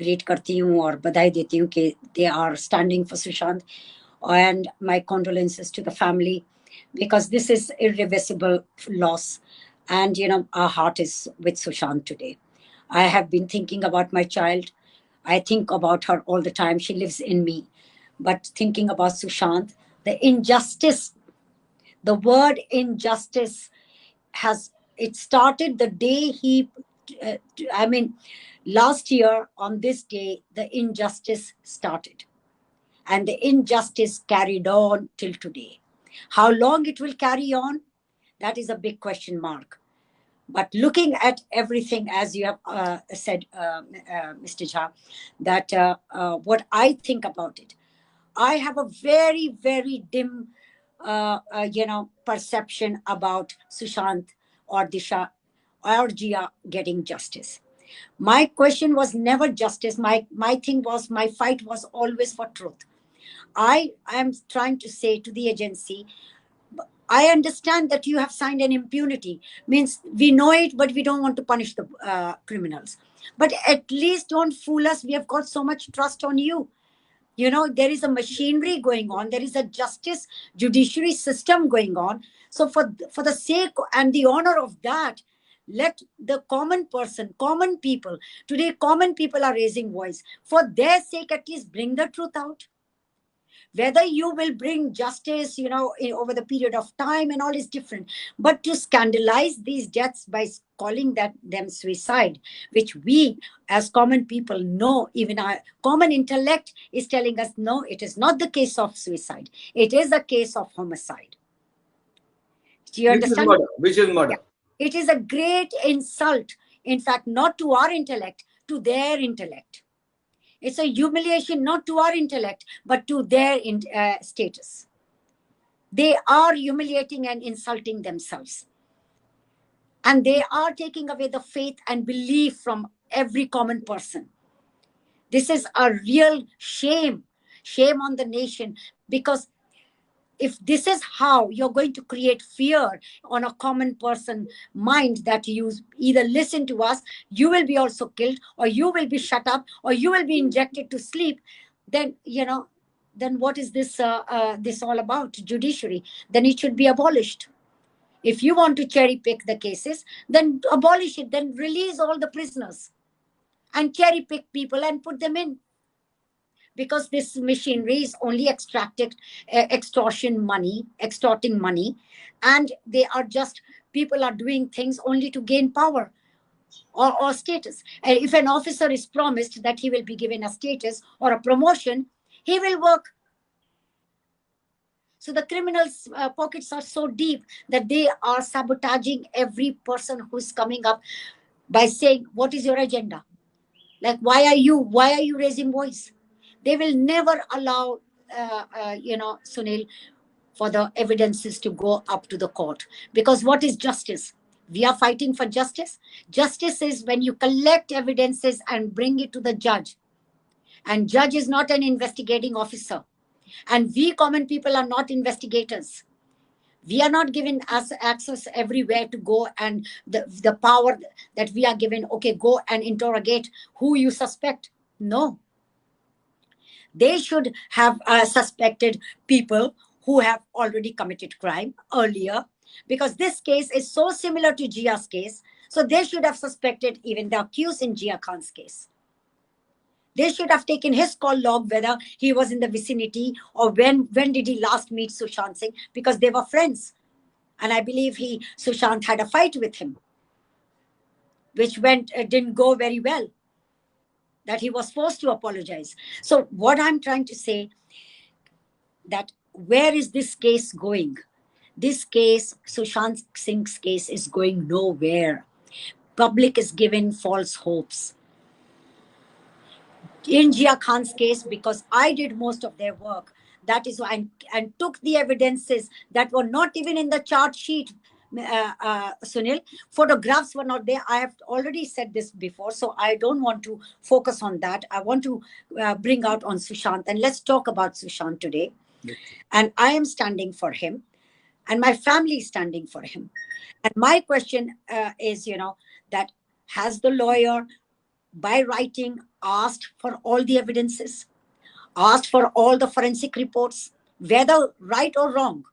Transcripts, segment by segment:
Greet करती हूँ और बधाई देती हूँ कि they are standing for Sushant, and my condolences to the family, because this is irreversible loss, and our heart is with Sushant today. I have been thinking about my child. I think about her all the time. She lives in me. But thinking about Sushant, the injustice, the word injustice has it started the day he uh, I mean last year on this day the injustice started, and the injustice carried on till today. How long it will carry on, that is a big question mark. But looking at everything, as you have said, Mr. Jha, that what I think about it, I have a very, very dim, perception about Sushant or Disha or Jia getting justice. My question was never justice. My thing was, my fight was always for truth. I am trying to say to the agency, I understand that you have signed an impunity. Means we know it, but we don't want to punish the criminals. But at least don't fool us. We have got so much trust on you. There is a machinery going on. There is a justice judiciary system going on. So for the sake and the honor of that, let the common person, common people, today common people are raising voice. For their sake, at least bring the truth out. Whether you will bring justice, over the period of time and all is different. But to scandalize these deaths by calling them suicide, which we as common people know, even our common intellect is telling us, no, it is not the case of suicide. It is a case of homicide. Do you understand? Which is murder. Yeah. It is a great insult, in fact, not to our intellect, to their intellect. It's a humiliation not to our intellect, but to their status. They are humiliating and insulting themselves. And they are taking away the faith and belief from every common person. This is a real shame. Shame on the nation. Because if this is how you're going to create fear on a common person mind, that you either listen to us, you will be also killed, or you will be shut up, or you will be injected to sleep, then then what is this all about? Judiciary, then it should be abolished. If you want to cherry pick the cases, then abolish it, then release all the prisoners and cherry pick people and put them in. Because this machinery is only extorting money, and they are just, people are doing things only to gain power or status. And if an officer is promised that he will be given a status or a promotion, he will work. So the criminals' pockets are so deep that they are sabotaging every person who's coming up by saying, what is your agenda? Like, why are you raising voice? They will never allow, Sunil, for the evidences to go up to the court. Because what is justice? We are fighting for justice. Justice is when you collect evidences and bring it to the judge. And judge is not an investigating officer. And we common people are not investigators. We are not given us access everywhere to go, and the power that we are given, okay, go and interrogate who you suspect. No. They should have suspected people who have already committed crime earlier, because this case is so similar to Jia's case. So they should have suspected even the accused in Jia Khan's case. They should have taken his call log, whether he was in the vicinity or when did he last meet Sushant Singh, because they were friends. And I believe Sushant had a fight with him, which didn't go very well, that he was forced to apologize. So what I'm trying to say, that where is this case going? This case, Sushant Singh's case, is going nowhere. Public is given false hopes. In Jia Khan's case, because I did most of their work, that is why, and took the evidences that were not even in the chart sheet, Sunil. Photographs were not there. I have already said this before, so I don't want to focus on that. I want to bring out on Sushant, and let's talk about Sushant today. Okay. And I am standing for him, and my family is standing for him. And my question is, that has the lawyer by writing, asked for all the evidences, asked for all the forensic reports, whether right or wrong.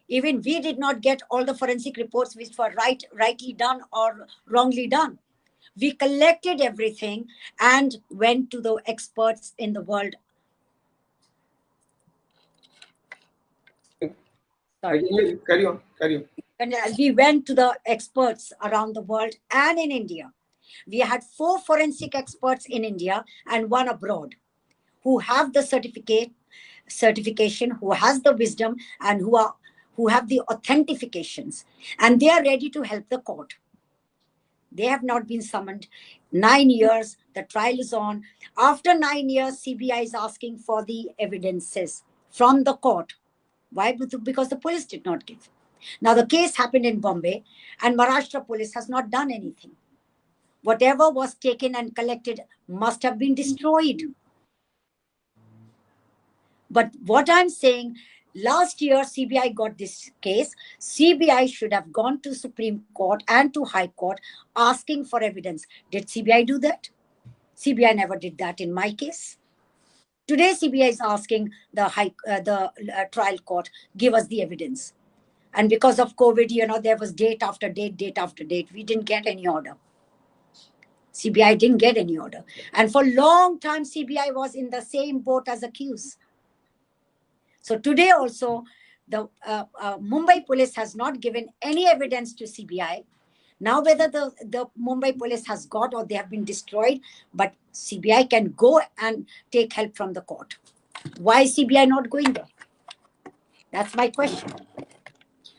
Even we did not get all the forensic reports which were rightly done or wrongly done. We collected everything and went to the experts in the world. Sorry. Carry on. And we went to the experts around the world and in India. We had 4 forensic experts in India and 1 abroad who have the certification, who has the wisdom, and who have the authentications, and they are ready to help the court. They have not been summoned. 9 years, the trial is on. After 9 years, CBI is asking for the evidences from the court. Why? Because the police did not give. Now, the case happened in Bombay, and Maharashtra police has not done anything. Whatever was taken and collected must have been destroyed. But what I'm saying, last year CBI got this case. CBI should have gone to Supreme Court and to High Court asking for evidence. Did CBI do that? CBI never did that in my case. Today CBI is asking the trial court, give us the evidence. And because of COVID, there was date after date. We didn't get any order. CBI didn't get any order. And for a long time, CBI was in the same boat as accused. So today also, the Mumbai police has not given any evidence to CBI. Now, whether the Mumbai police has got or they have been destroyed, but CBI can go and take help from the court. Why is CBI not going there? That's my question.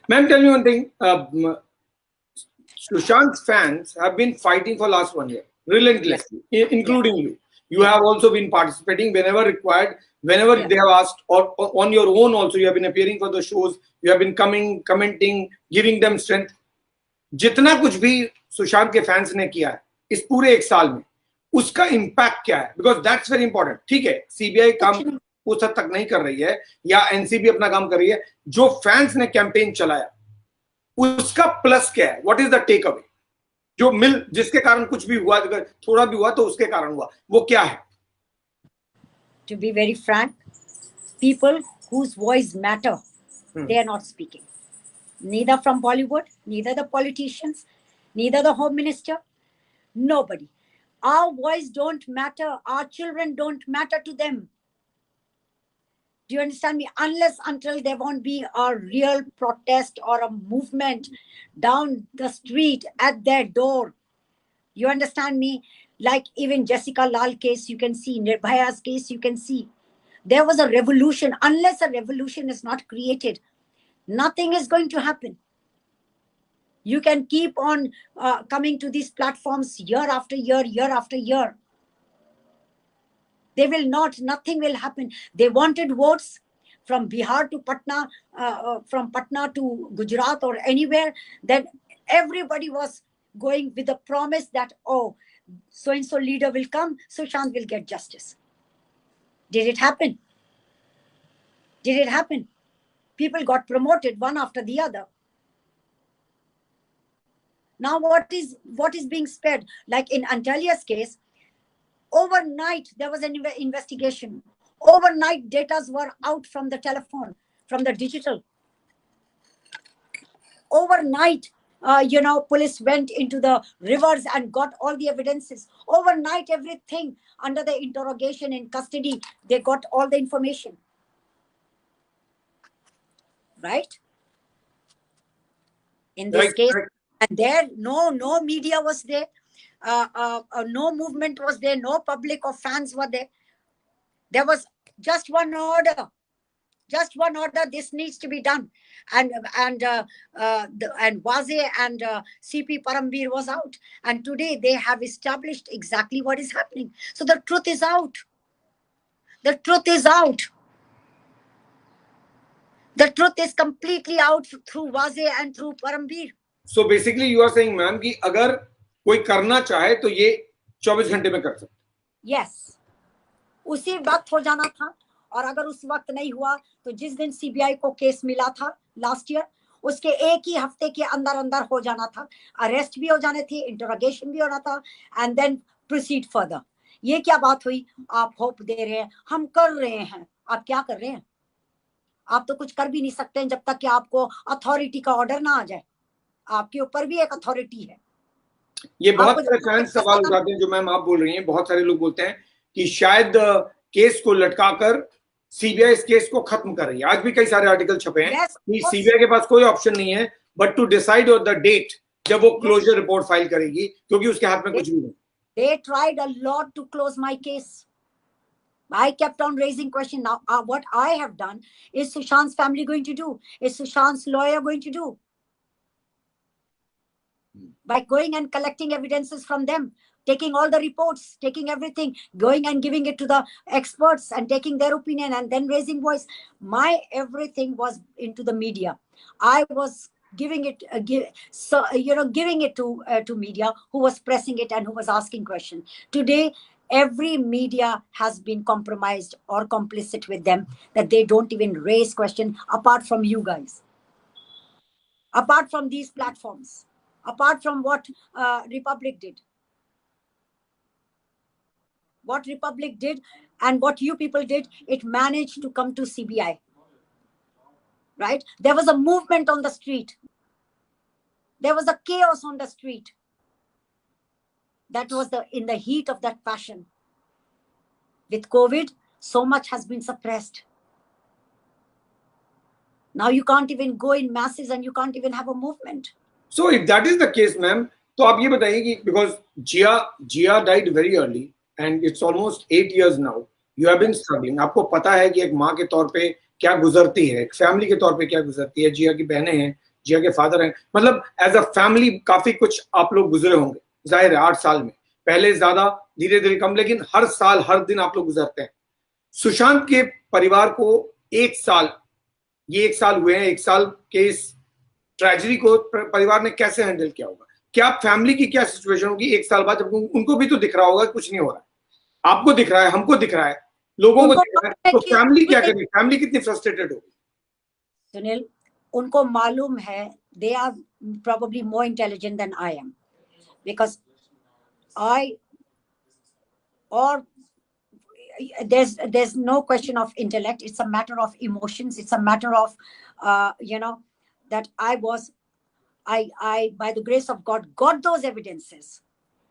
Ma'am, tell me one thing. Sushant's fans have been fighting for last 1 year, relentlessly, including you. You have also been participating whenever required, whenever they have asked, or on your own also, you have been appearing for the shows, you have been coming, commenting, giving them strength. जितना कुछ भी सुशांत के fans ने किया है इस पूरे 1 साल में, उसका इम्पैक्ट क्या है? Because that's very important. ठीक है, सीबीआई काम उस हद तक नहीं कर रही है या एनसीबी अपना काम कर रही है. जो फैंस ने कैंपेन चलाया उसका प्लस क्या है? What is the takeaway? जो जिसके कारण कुछ भी हुआ, अगर थोड़ा भी हुआ तो उसके कारण हुआ, वो क्या है? To be very frank, people whose voice matter, they are not speaking. Neither from Bollywood, neither the politicians, neither the Home Minister, nobody. Our voice don't matter. Our children don't matter to them. Do you understand me? Until there won't be a real protest or a movement down the street at their door. You understand me? Like even Jessica Lal case, you can see. Nirbhaya's case, you can see. There was a revolution. Unless a revolution is not created, nothing is going to happen. You can keep on coming to these platforms year after year, year after year. They will not, nothing will happen. They wanted votes from Bihar to Patna, from Patna to Gujarat or anywhere. Then everybody was going with the promise that, oh, so-and-so leader will come, Sushant will get justice. Did it happen? Did it happen? People got promoted one after the other. Now what is being spared? Like in Antalia's case, overnight there was an investigation. Overnight data were out from the telephone, from the digital. Overnight, police went into the rivers and got all the evidences. Overnight, everything under the interrogation in custody, they got all the information. Right? In this case, and there, no media was there. No movement was there. No public or fans were there. There was just one order. Just one order. This needs to be done. And Waze and CP Parambir was out. And today they have established exactly what is happening. So the truth is out. The truth is out. The truth is completely out through Waze and through Parambir. So basically you are saying, ma'am, कि अगर कोई करना चाहे तो ये 24 घंटे में कर सकते. Yes. उसी वक्त हो जाना था. और अगर उस वक्त नहीं हुआ तो जिस दिन सीबीआई को केस मिला था लास्ट ईयर, उसके एक ही हफ्ते के अंदर अंदर हो जाना था. अरेस्ट भी हो जाने थे, इंटरोगेशन भी होना था, एंड देन proceed further. ये क्या बात हुई? आप होप दे रहे हैं, हम कर रहे हैं. आप क्या कर रहे हैं? आप तो कुछ कर भी नहीं सकते हैं जब तक कि आपको अथॉरिटी का ऑर्डर ना आ जाए. आपके ऊपर भी एक अथॉरिटी है. ये बहुत सारे फैंस सवाल उठाते हैं जो मैम आप बोल रही हैं. बहुत सारे लोग बोलते हैं कि शायद केस को लटकाकर सीबीआई इस केस को खत्म कर रही है. आज भी कई सारे आर्टिकल छपे हैं कि सीबीआई के पास कोई ऑप्शन नहीं है but to decide on the date जब वो क्लोजर रिपोर्ट फाइल करेगी, क्योंकि उसके हाथ में कुछ भी नहीं. They tried a lot to close my case. I kept on raising question. Now, what I have done is Sushant's family going to do? Is Sushant's lawyer going to do? By going and collecting evidences from them, taking all the reports, taking everything, going and giving it to the experts and taking their opinion and then raising voice. My everything was into the media. I was giving it giving it to media who was pressing it and who was asking questions. Today every media has been compromised or complicit with them, that they don't even raise question, apart from you guys, apart from these platforms, apart from what Republic did. What Republic did and what you people did, it managed to come to CBI. Right? There was a movement on the street. There was a chaos on the street. That was in the heat of that passion. With COVID, so much has been suppressed. Now you can't even go in masses and you can't even have a movement. So if that is the case, ma'am, तो आप ये बताइए कि because Jia died very early and it's almost 8 years now. You have been struggling. आपको पता है कि एक माँ के तौर पे क्या गुजरती है, एक फैमिली के तौर पे क्या गुजरती है. जिया की बहनें हैं, जिया के फादर हैं, मतलब एज अ फैमिली काफी कुछ आप लोग गुजरे होंगे. जाहिर है 8 साल में, पहले ज्यादा, धीरे धीरे कम, लेकिन हर साल हर दिन आप लोग गुजरते हैं. सुशांत के परिवार को 1 साल, ये 1 साल हुए हैं, 1 साल के इस ट्रेजेडी को परिवार ने कैसे हैंडल किया होगा? क्या फैमिली की क्या सिचुएशन होगी 1 साल बाद, जब उनको भी तो दिख रहा होगा कुछ नहीं हो रहा है. आपको दिख रहा है, हमको दिख रहा है, लोगों को दिख रहा है, तो फैमिली क्या करेगी? फैमिली कितनी फ्रस्ट्रेटेड होगी? सुनील, उनको मालूम है, they are probably more intelligent than I am, because there's no question of intellect. It's a matter of emotions. It's a matter of that I by the grace of God got those evidences,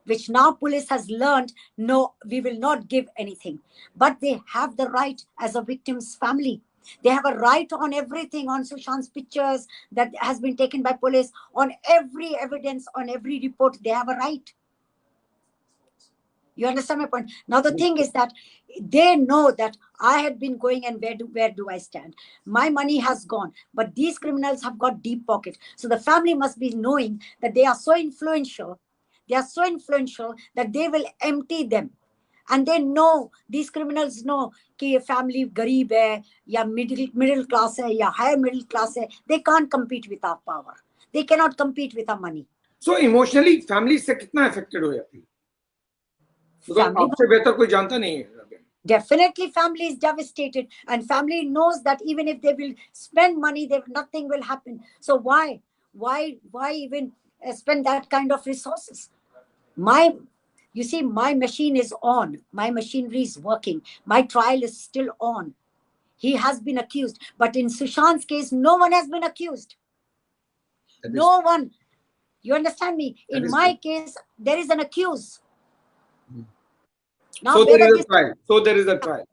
which now police has learned, no, we will not give anything. But they have the right as a victim's family. They have a right on everything, on Sushant's pictures that has been taken by police, on every evidence, on every report. They have a right. You understand my point? Now the thing is that they know that I had been going, and where do I stand? My money has gone, but these criminals have got deep pockets. So the family must be knowing that they are so influential. They are so influential that they will empty them. And they know, these criminals know कि ये family गरीब है या middle class है या higher middle class है. They can't compete with our power. They cannot compete with our money. So emotionally family से कितना affected हो जाती है? Because आपसे बेहतर कोई जानता नहीं है. Definitely family is devastated, and family knows that even if they will spend money, nothing will happen. So why even spend that kind of resources? You see, my machine is on. My machinery is working. My trial is still on. He has been accused. But in Sushant's case, no one has been accused. No one. You understand me? In my case, there is an accused. Now, so there is a trial.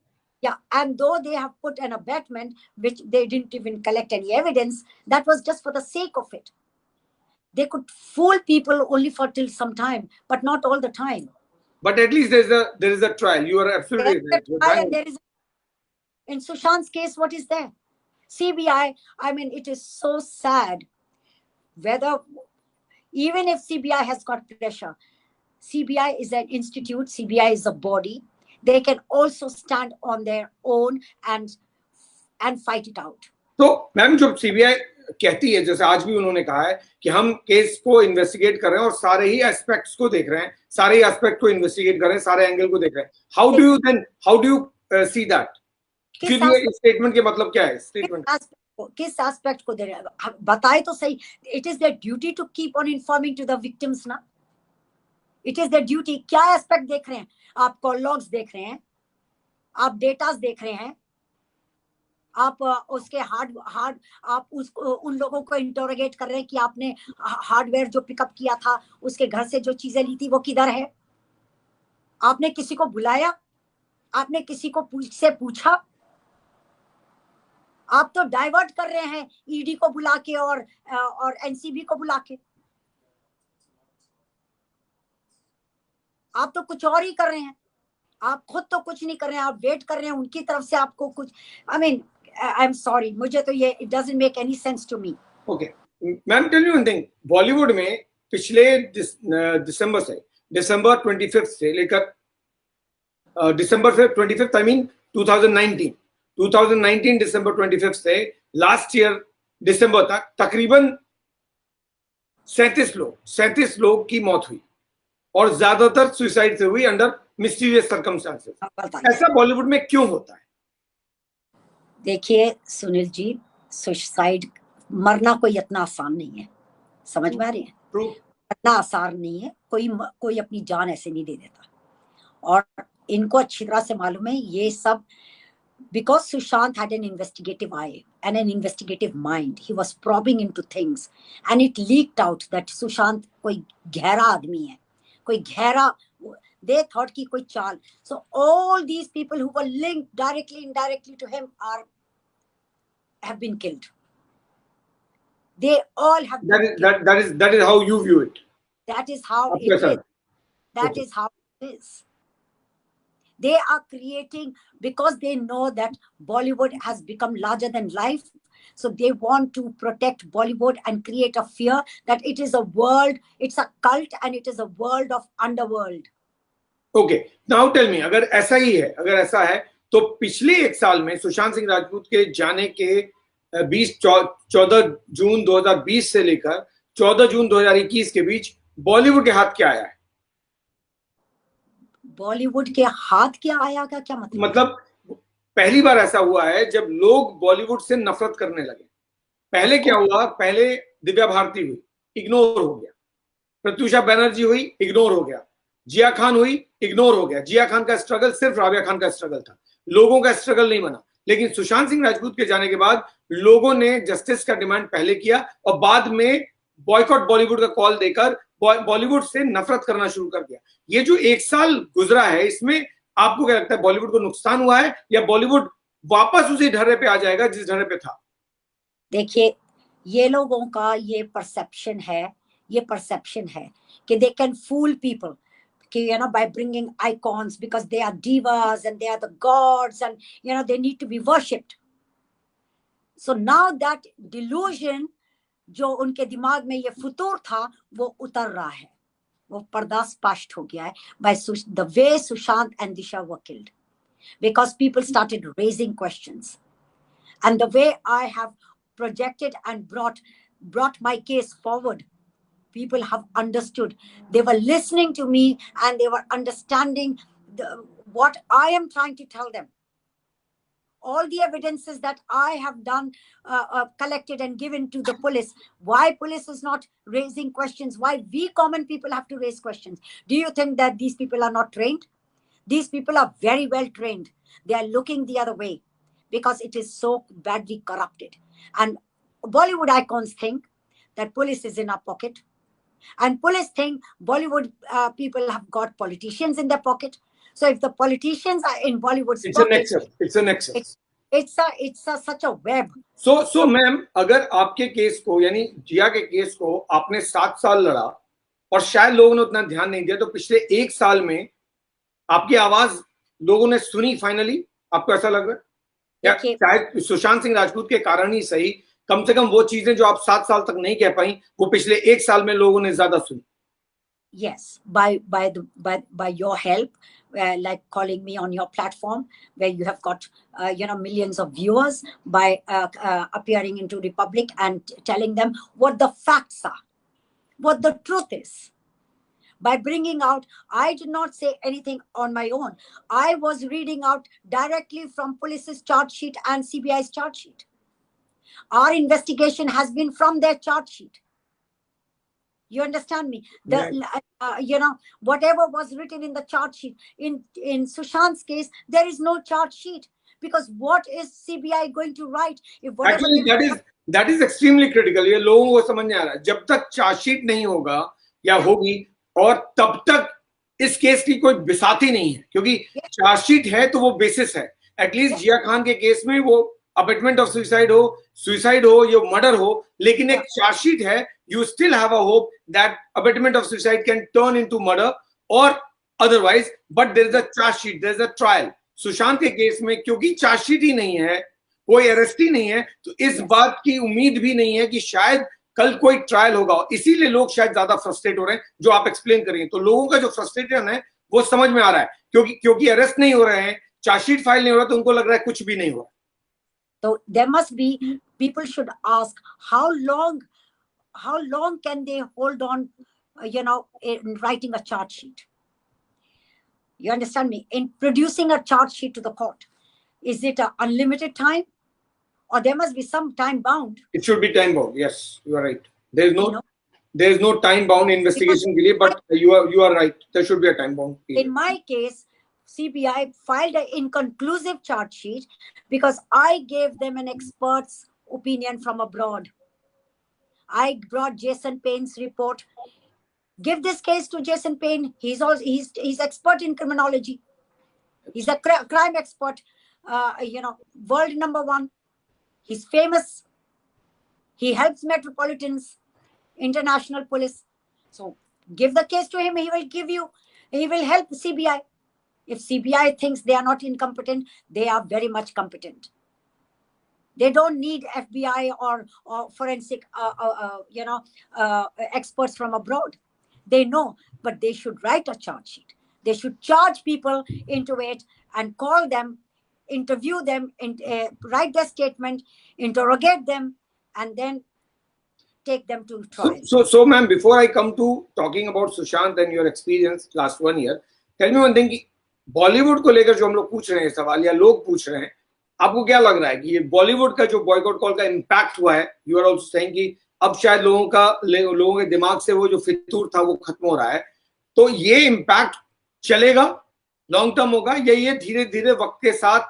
Yeah, and though they have put an abatement, which they didn't even collect any evidence, that was just for the sake of it. They could fool people only for till some time, but not all the time. But at least there is a trial. You are absolutely right. In Sushant's case, what is there? CBI, I mean, it is so sad. Even if CBI has got pressure, CBI is an institute, CBI is a body. They can also stand on their own and fight it out. तो ma'am जब CBI कहती है, जैसे आज भी उन्होंने कहा है कि हम केस को इन्वेस्टिगेट कर रहे हैं और सारे ही एस्पेक्ट्स को देख रहे हैं, सारे ही एस्पेक्ट को इन्वेस्टिगेट कर रहे हैं, सारे एंगल को देख रहे हैं. How do you see that? Statement के मतलब क्या है? स्टेटमेंट किस एस्पेक्ट को दे रहे हैं बताए तो सही. It is their duty to keep on informing to the victims ना. It is the duty. क्या एस्पेक्ट देख रहे हैं आप? कॉल लॉग्स देख रहे हैं, आप डेटास देख रहे हैं, आप उसके हार्ड आप उसको उन लोगों को इंटरोगेट कर रहे हैं कि आपने हार्डवेयर जो पिकअप किया था उसके घर से जो चीजें ली थी वो किधर है? आपने किसी को बुलाया? आपने किसी को से पूछा? आप तो डाइवर्ट कर रहे हैं ईडी को बुला के और एनसीबी को बुला के। आप तो कुछ और ही कर रहे हैं। आप खुद तो कुछ नहीं कर रहे हैं, आप वेट कर रहे हैं उनकी तरफ से आपको कुछ। I mean I am sorry, मुझे तो ये it doesn't make any sense to me. Okay ma'am, tell you one thing, Bollywood में पिछले दिसंबर 25 से लेकर दिसंबर से 25 आई मीन 2019 दिसंबर 25 से लास्ट ईयर दिसंबर तक तकरीबन 37 लोग की मौत हुई और ज्यादातर सुसाइड से हुई अंडर मिस्टीरियस सर्कमस्टांसेस। ऐसा बॉलीवुड में क्यों होता है? देखिए सुनील जी, सुसाइड मरना कोई इतना आसान नहीं है, समझ में आ रही है? मरना आसान नहीं है, कोई अपनी जान ऐसे नहीं दे देता। और इनको अच्छी तरह से मालूम है ये सब, because Sushant had an investigative eye and an investigative mind. He was probing into things and it leaked out that Sushant कोई गहरा आदमी है, कोई गहरा, they thought कि कोई चाल। So all these people who were linked directly, indirectly to him have been killed. They all have been killed. That is how you view it. That is how it is. That is how it is. They are creating, because they know that Bollywood has become larger than life. So they want to protect Bollywood and create a fear that it is a world, it's a cult and it is a world of underworld. Okay, now tell me, अगर ऐसा ही है, अगर ऐसा है तो पिछले एक साल में सुशांत सिंह राजपूत के जाने के 14 जून 2020 से लेकर 14 जून 2021 के बीच बॉलीवुड के हाथ क्या आया है? बॉलीवुड के हाथ क्या आया का क्या मतलब? मतलब पहली बार ऐसा हुआ है जब लोग बॉलीवुड से नफरत करने लगे। पहले क्या हुआ? पहले दिव्या भारती हुई, इग्नोर हो गया। प्रत्युषा बनर्जी हुई, इग्नोर हो गया। जिया खान हुई, इग्नोर हो गया। जिया खान का स्ट्रगल सिर्फ राबिया खान का स्ट्रगल था, लोगों का स्ट्रगल नहीं बना। लेकिन सुशांत सिंह राजपूत के जाने के बाद लोगों ने जस्टिस का डिमांड पहले किया और बाद में बॉयकॉट बॉलीवुड का कॉल देकर बॉलीवुड से नफरत करना शुरू कर दिया। ये जो एक साल गुजरा है, इसमें आपको क्या लगता है, बॉलीवुड को नुकसान हुआ है या बॉलीवुड वापस उसी ढर्रे पे आ जाएगा जिस ढर्रे पे था? देखिए, ये लोगों का ये परसेप्शन है कि दे कैन फूल पीपल कि by bringing icons because they are divas and they are the gods and they need to be worshipped. So now that delusion जो उनके दिमाग में ये फुतूर था वो उतर रहा है, वो पर्दा स्पष्ट हो गया है by the way Sushant and Disha were killed, because people started raising questions, and the way I have projected and brought my case forward, people have understood. They were listening to me and they were understanding what I am trying to tell them. All the evidences that I have done, collected and given to the police. Why police is not raising questions? Why we common people have to raise questions? Do you think that these people are not trained? These people are very well trained. They are looking the other way because it is so badly corrupted. And Bollywood icons think that police is in our pocket. And police think Bollywood people have got politicians in their pocket. So if the politicians are in Bollywood's pocket, it's a nexus. It's such a web. So ma'am, अगर आपके case को, यानी जिया के case को आपने 7 साल लड़ा और शायद लोगों ने उतना ध्यान नहीं दिया, तो पिछले एक साल में आपकी आवाज लोगों ने सुनी फाइनली, आपको ऐसा लग रहा है? या शायद सुशांत सिंह राजपूत के कारण ही सही, कम से कम वो चीजें जो आप 7 साल तक नहीं कह पाई वो पिछले एक साल में लोगों ने ज्यादा सुनी? Yes, by your help, like calling me on your platform where you have got millions of viewers, by appearing into Republic and telling them what the facts are, what the truth is. By bringing out, I did not say anything on my own. I was reading out directly from police's charge sheet and CBI's charge sheet. Our investigation has been from their charge sheet. You understand me? You know, whatever was written in the charge sheet, in Sushant's case, there is no charge sheet, because what is CBI going to write if whatever? Actually, that is extremely critical. ये लोगों को समझ नहीं आ रहा, जब तक chargesheet नहीं होगा या होगी, और तब तक इस केस की कोई बिसाती नहीं है, क्योंकि चार्जशीट है तो वो बेसिस है. एटलीस्ट जिया खान के केस में वो अबेटमेंट ऑफ सुसाइड हो या मर्डर हो, लेकिन एक चार्जशीट है, you still have a hope that abetment of suicide can turn into murder or otherwise, but there is a charge sheet, there is a trial. Sushant के case में क्योंकि chargesheet ही नहीं है, कोई अरेस्ट ही नहीं है, तो इस बात की उम्मीद भी नहीं है कि शायद कल कोई ट्रायल होगा. इसीलिए लोग शायद ज्यादा फ्रस्ट्रेट हो रहे हैं, जो आप एक्सप्लेन करेंगे. तो लोगों का जो फ्रस्ट्रेशन है वो समझ में आ रहा है, क्योंकि अरेस्ट नहीं हो रहे हैं, चार्जशीट फाइल नहीं हो रहा, तो उनको लग रहा है कुछ भी नहीं हुआ. तो there must be, people should ask how long can they hold on, you know, in writing a charge sheet? You understand me? In producing a charge sheet to the court, is it an unlimited time, or there must be some time bound? It should be time bound. Yes, you are right. There is no time bound investigation, but you are right. There should be a time bound period. In my case, CBI filed an inconclusive charge sheet because I gave them an expert's opinion from abroad. I brought Jason Payne's report. Give this case to Jason Payne. He's expert in criminology. He's a crime expert. You know, world #1. He's famous. He helps Metropolitans, International Police. So give the case to him. He will help CBI. If CBI thinks they are not incompetent, they are very much competent. They don't need FBI or forensic, experts from abroad. They know, but they should write a charge sheet. They should charge people into it and call them, interview them, write their statement, interrogate them, and then take them to trial. So, ma'am, before I come to talking about Sushant and your experience last 1 year, tell me one thing. Bollywood को लेकर जो हम लोग पूछ रहे हैं सवाल, या लोग पूछ रहे हैं, आपको क्या लग रहा है कि ये बॉलीवुड का जो बॉयकॉट कॉल का इम्पैक्ट हुआ है? यू आर आल्सो सेइंग कि अब शायद लोगों के दिमाग से वो जो फितूर था वो खत्म हो रहा है, तो ये इम्पैक्ट चलेगा, लॉन्ग टर्म होगा, या ये धीरे धीरे वक्त के साथ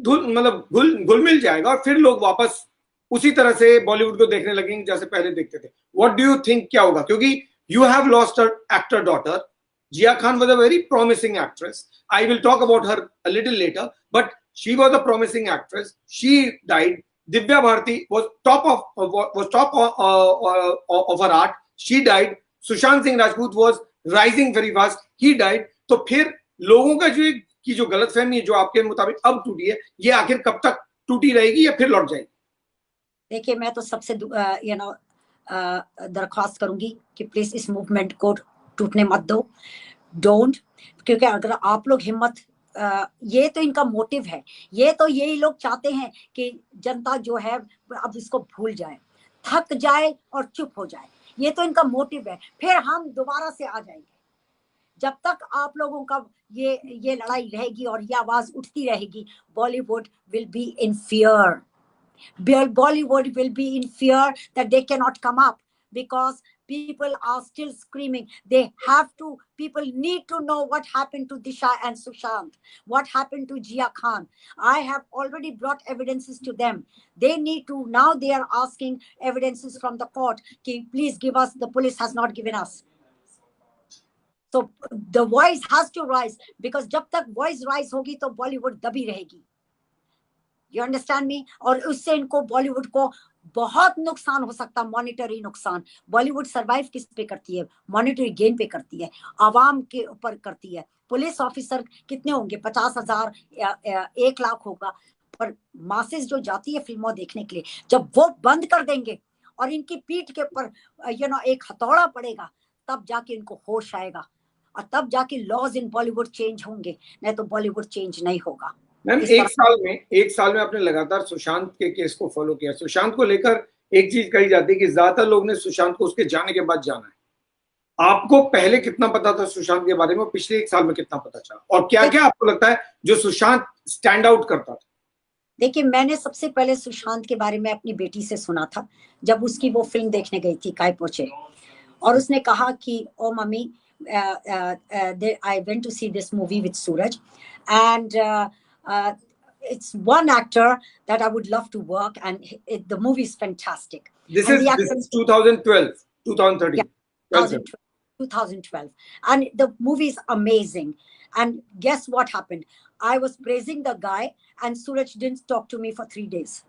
घुल मिल जाएगा और फिर लोग वापस उसी तरह से बॉलीवुड को देखने लगेंगे जैसे पहले देखते थे? व्हाट डू यू थिंक क्या होगा? क्योंकि you have lost a actor daughter. Jia Khan was a very promising actress. I will talk about her a little later, but she was a promising actress. She died. Divya Bharti was top of her art. She died. Sushant Singh Rajput was rising very fast. He died. तो फिर लोगों का जो गलतफहमी जो आपके मुताबिक अब टूटी है, ये आखिर कब तक टूटी रहेगी या फिर लौट जाएगी? देखिए, मैं तो सबसे दरख्वास्त करूंगी कि प्लीज इस मूवमेंट को टूटने मत दो. डोंट, क्योंकि अगर आप लोग हिम्मत, ये तो इनका मोटिव है, ये तो यही लोग चाहते हैं कि जनता जो है अब इसको भूल जाए, थक जाए और चुप हो जाए. ये तो इनका मोटिव है. फिर हम दोबारा से आ जाएंगे. जब तक आप लोगों का ये लड़ाई रहेगी और ये आवाज उठती रहेगी, Bollywood will be in fear. Bollywood will be in fear that they cannot come up, because people are still screaming. People need to know what happened to Disha and Sushant, what happened to Jia Khan. I have already brought evidences to them. Now they are asking evidences from the court. Please give us, the police has not given us. So the voice has to rise, because जब तक voice rise होगी तो Bollywood दबी रहेगी. You understand me? और उससे इनको बॉलीवुड को बहुत नुकसान हो सकता, मॉनिटरी नुकसान. बॉलीवुड सरवाइव किस पे करती है? मॉनिटरी गेन पे करती है, आवाम के ऊपर करती है. पुलिस ऑफिसर कितने होंगे? 50,000 या 1 लाख होगा. पर मासेस जो जाती है फिल्मों देखने के लिए, जब वो बंद कर देंगे और इनकी पीठ के ऊपर एक हथौड़ा पड़ेगा, तब जाके इनको होश आएगा, और तब जाके लॉज इन बॉलीवुड चेंज होंगे. नहीं तो बॉलीवुड चेंज नहीं होगा. मैम, एक साल में आपने लगातार सुशांत के केस को फॉलो किया. सुशांत को लेकर एक चीज कही जाती है कि ज्यादातर लोग ने सुशांत को उसके जाने के बाद जाना है. आपको पहले कितना पता था सुशांत के बारे में, पिछले 1 साल में कितना पता चला, और क्या क्या आपको लगता है जो सुशांत स्टैंड आउट करता था? देखिए, मैंने सबसे पहले सुशांत के बारे में अपनी बेटी से सुना था, जब उसकी वो फिल्म देखने गई थी काय पोचे. और उसने कहा कि ओ mummy, I went to see this movie with Suraj, and it's one actor that I would love to work, and the movie is fantastic. This And is the actor, this is 2012, 2013. yeah, 12, 2012, and the movie is amazing. And guess what happened? I was praising the guy, and Suraj didn't talk to me for 3 days.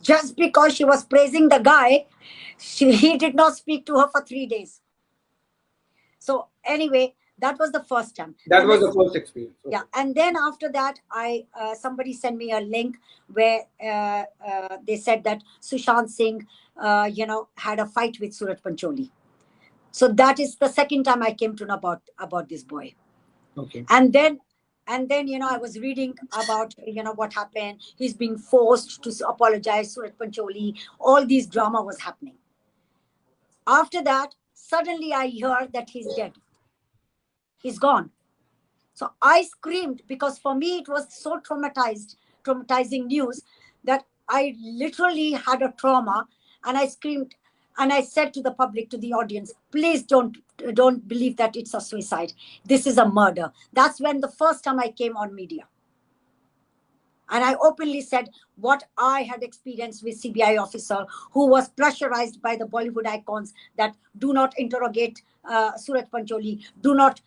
Just because she was praising the guy, he did not speak to her for 3 days. So anyway, that was the first time. That And was then, the first experience. Okay. yeah, and then after that, somebody sent me a link where they said that Sushant Singh, had a fight with Suraj Pancholi. So that is the second time I came to know about this boy. Okay. And then I was reading about what happened. He's being forced to apologize, Suraj Pancholi. All these drama was happening. After that, suddenly I hear that he's dead. He's gone. So I screamed, because for me it was so traumatizing news, that I literally had a trauma, and I screamed, and I said to the public, to the audience, please don't believe that it's a suicide. This is a murder. That's when the first time I came on media. And I openly said what I had experienced with CBI officer who was pressurized by the Bollywood icons that do not interrogate Suraj Pancholi, do not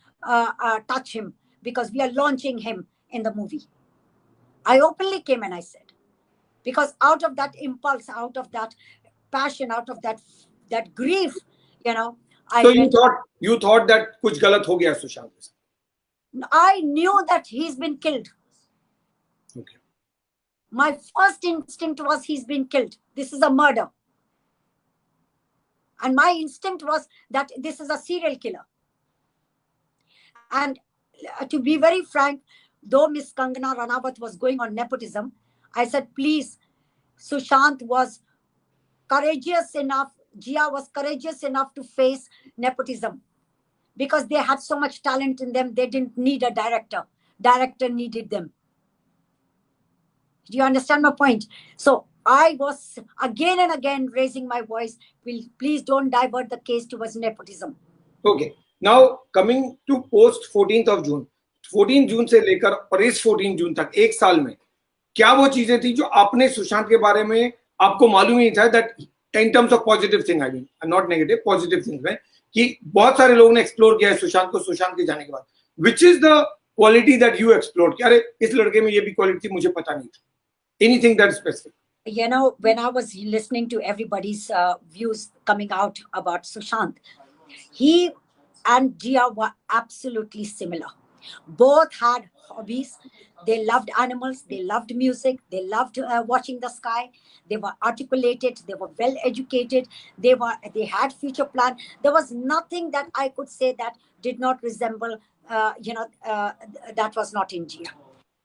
touch him, because we are launching him in the movie. I openly came and I said, because out of that impulse, out of that passion, out of that grief, So you thought that kuch galat ho gaya Sushant? I knew that he's been killed. Okay. My first instinct was he's been killed. This is a murder. And my instinct was that this is a serial killer. And to be very frank, though Miss Kangana Ranawat was going on nepotism, I said, please, Sushant was courageous enough, Jia was courageous enough to face nepotism, because they had so much talent in them. They didn't need a director. Director needed them. Do you understand my point? So I was again and again raising my voice. Please don't divert the case towards nepotism. Okay. Now coming to post 14th of June. 14 जून से लेकर और इस 14 जून तक एक साल में क्या वो चीजें थी जो आपने सुशांत के बारे में आपको मालूम ही था, that in terms of positive thing, I mean not negative, positive things में, कि बहुत सारे लोगों ने एक्सप्लोर किया है सुशांत को सुशांत के जाने के बाद, which is the quality that you explore? अरे इस लड़के में ये भी क्वालिटी थी, मुझे पता नहीं था. Anything that specific? When I was listening to everybody's views coming out about Sushant, he and Jia were absolutely similar. Both had hobbies. They loved animals. They loved music. They loved watching the sky. They were articulated. They were well educated. They had future plan. There was nothing that I could say that did not resemble, that was not in Jia.